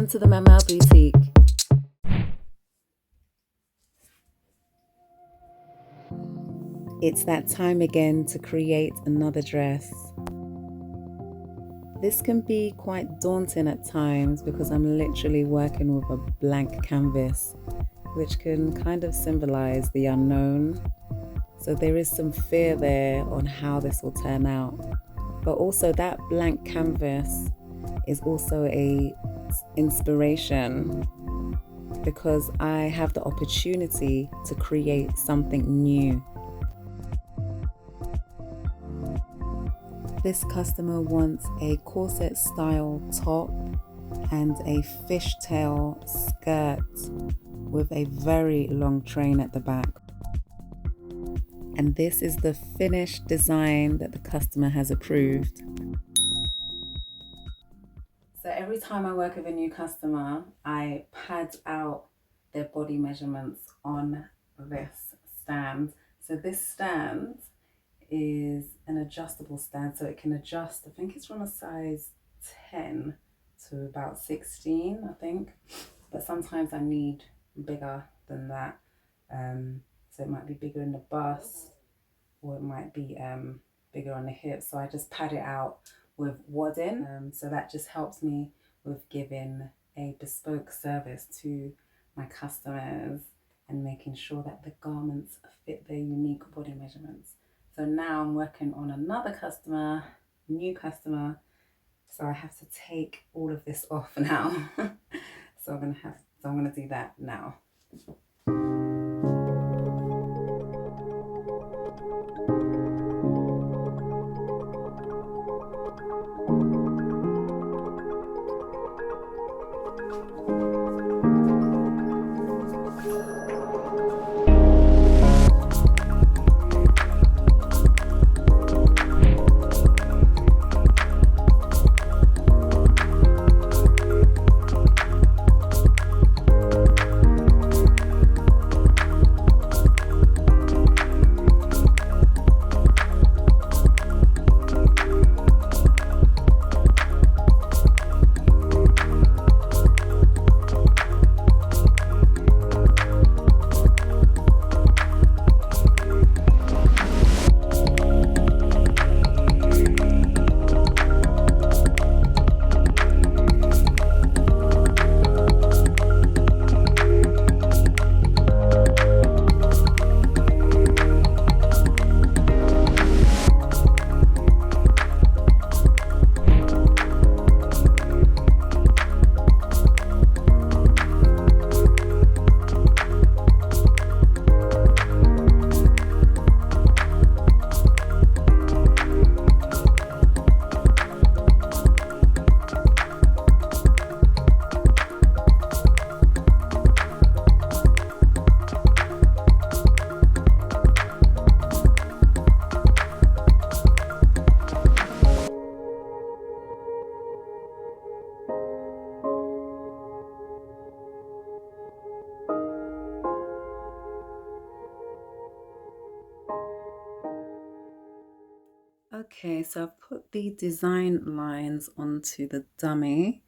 to the MamMaw Boutique. It's that time again to create another dress. This can be quite daunting at times because I'm literally working with a blank canvas, which can kind of symbolize the unknown. So there is some fear there on how this will turn out. But also that blank canvas is also a inspiration because I have the opportunity to create something new. This customer wants a corset style top and a fishtail skirt with a very long train at the back. And this is the finished design that the customer has approved. So every time I work with a new customer, I pad out their body measurements on this stand. So this stand is an adjustable stand, so it can adjust. I think it's from a size 10 to about 16, I think. But sometimes I need bigger than that. So it might be bigger in the bust, or it might be bigger on the hips. So I just pad it out with wadding. So that just helps me with giving a bespoke service to my customers and making sure that the garments fit their unique body measurements. So now I'm working on another customer, new customer. So I have to take all of this off now. So I'm gonna do that now. Okay, so I've put the design lines onto the dummy,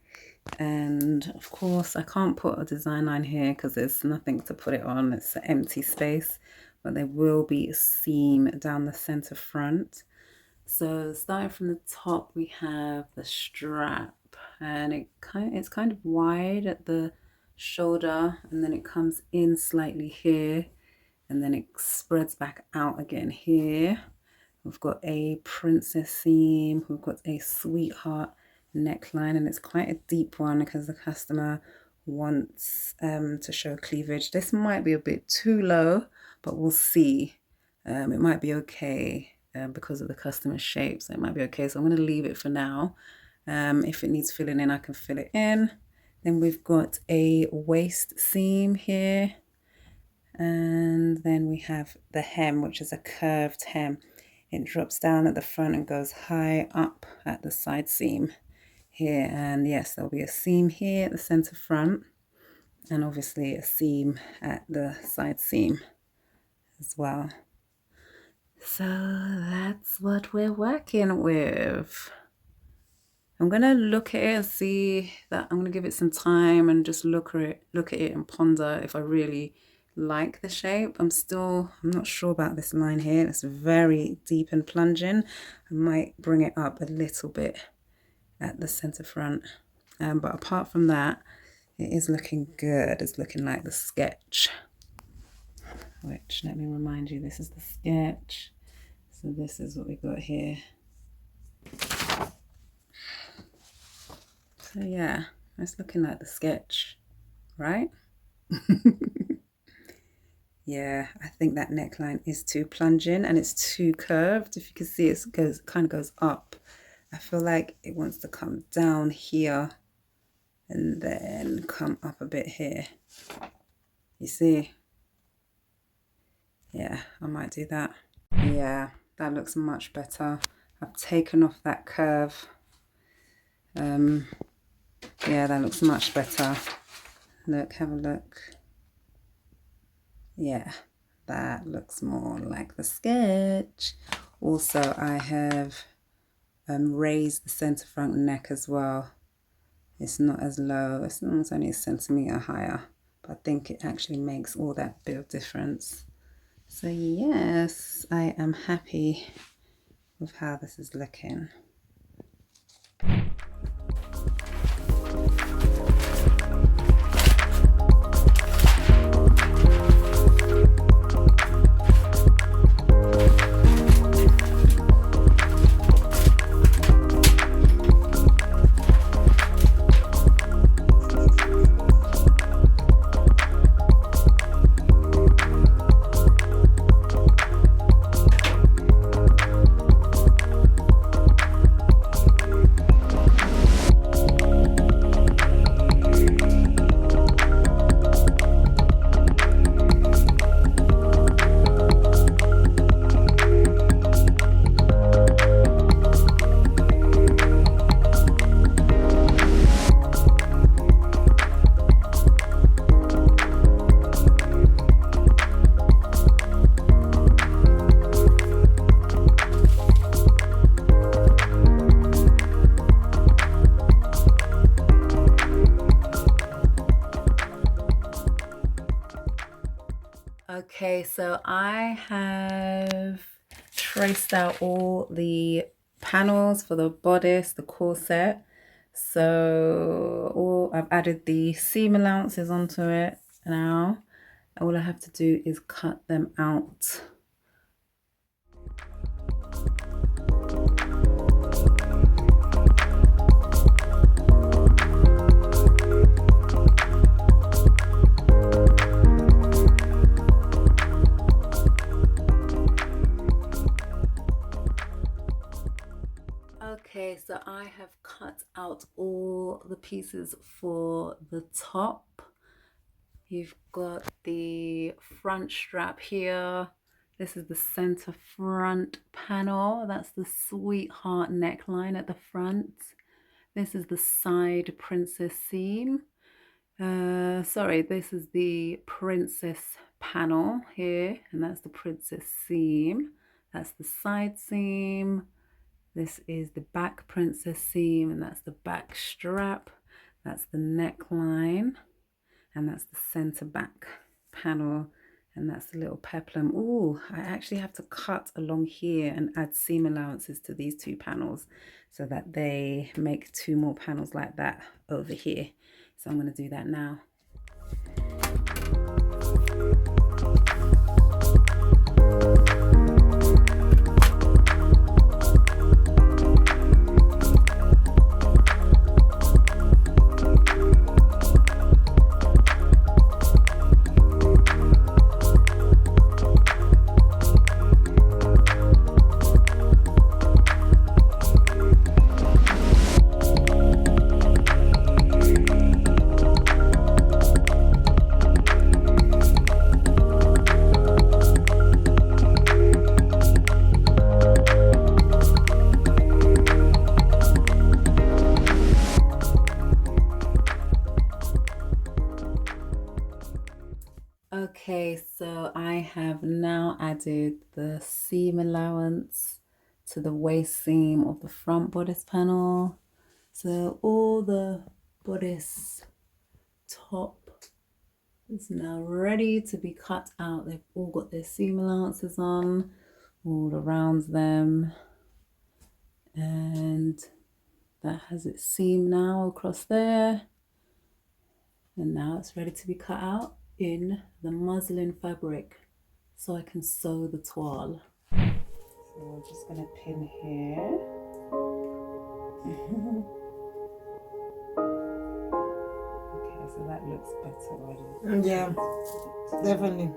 and of course I can't put a design line here because there's nothing to put it on. It's an empty space, but there will be a seam down the center front. So starting from the top, we have the strap, and it's kind of wide at the shoulder, and then it comes in slightly here, and then it spreads back out again here. We've got a princess seam, we've got a sweetheart neckline, and it's quite a deep one because the customer wants to show cleavage. This might be a bit too low, but we'll see. It might be okay because of the customer's shape, so it might be okay. So I'm going to leave it for now. If it needs filling in, I can fill it in. Then we've got a waist seam here, and then we have the hem, which is a curved hem. It drops down at the front and goes high up at the side seam here. And yes, there'll be a seam here at the center front, and obviously a seam at the side seam as well. So that's what we're working with. I'm gonna look at it and see that I'm gonna give it some time and just look at it and ponder if I really like the shape. I'm not sure about this line here. It's very deep and plunging. I might bring it up a little bit at the center front. But apart from that, it is looking good. It's looking like the sketch, which, let me remind you, this is the sketch. So this is what we got here. So yeah, it's looking like the sketch, right? Yeah, I think that neckline is too plunging and it's too curved. If you can see, it kind of goes up. I feel like it wants to come down here and then come up a bit here. You see? Yeah, I might do that. Yeah, that looks much better. I've taken off that curve. Yeah, that looks much better. Look, have a look. Yeah, that looks more like the sketch. Also, I have raised the center front neck as well. It's not as low. It's almost only a centimeter higher, but I think it actually makes all that bit of difference. So yes, I am happy with how this is looking. Okay, so I have traced out all the panels for the bodice, the corset. So I've added the seam allowances onto it now. All I have to do is cut them out. Okay, so I have cut out all the pieces for the top. You've got the front strap here. This is the center front panel. That's the sweetheart neckline at the front. This is the side princess seam. Sorry, this is the princess panel here, and that's the princess seam. That's the side seam. This is the back princess seam, and that's the back strap. That's the neckline, and that's the center back panel, and that's the little peplum. Ooh, I actually have to cut along here and add seam allowances to these two panels so that they make two more panels like that over here. So I'm going to do that now. Okay, so I have now added the seam allowance to the waist seam of the front bodice panel. So all the bodice top is now ready to be cut out. They've all got their seam allowances on all around them, and that has its seam now across there, and now it's ready to be cut out in the muslin fabric so I can sew the toile. So we're just going to pin here. Okay, so that looks better already. Yeah, definitely.